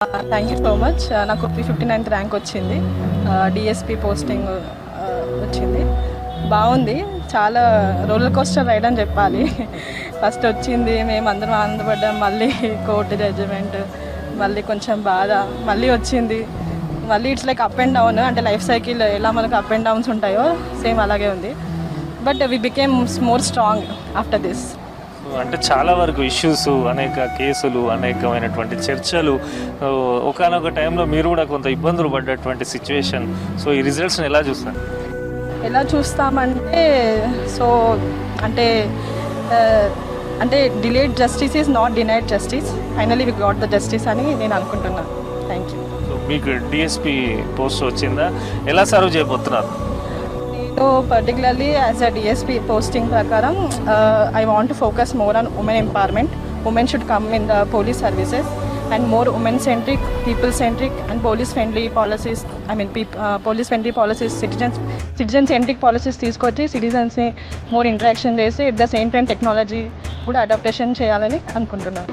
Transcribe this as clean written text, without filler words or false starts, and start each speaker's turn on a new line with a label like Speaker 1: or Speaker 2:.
Speaker 1: Thank you so much. నాకు 359th rank వచ్చింది. DSP posting వచ్చింది. బాగుంది. చాలా రోలర్ కోస్టర్ రైడ్ అని చెప్పాలి. ఫస్ట్ వచ్చింది, మేము అందరం ఆనందపడ్డాం. మళ్ళీ కోర్టు జడ్జిమెంట్, మళ్ళీ కొంచెం బాధ, మళ్ళీ వచ్చింది. మళ్ళీ it's like up and down. అంటే లైఫ్ సైకిల్ ఎలా మనకు అప్ అండ్ డౌన్స్ ఉంటాయో సేమ్ అలాగే ఉంది. But we became more strong after this.
Speaker 2: అంటే చాలా వరకు ఇష్యూస్, అనేక కేసులు, అనేకమైనటువంటి చర్చలు, ఒకానొక టైంలో మీరు కూడా కొంత ఇబ్బందులు పడ్డటువంటి సిచ్యువేషన్. సో ఈ రిజల్ట్స్ని ఎలా చూస్తారు?
Speaker 1: ఎలా చూస్తామంటే సో అంటే అంటే delayed justice is not denied justice. Finally we got the justice అని నేను అనుకుంటున్నాను. Thank you.
Speaker 2: సో మీకు డిఎస్పి పోస్ట్ వచ్చిందా? ఎలా సర్వ్ చేయబోతున్నారు?
Speaker 1: నేను particularly as a DSP posting ప్రకారం I want to focus more on women empowerment. Women should come in the police services and more women-centric, people-centric and police-friendly policies. I mean, police-friendly policies, citizen-centric policies తీసుకొచ్చి citizens ని more interaction చేసి at the same time technology కూడా adaptation చేయాలని అనుకుంటున్నాను.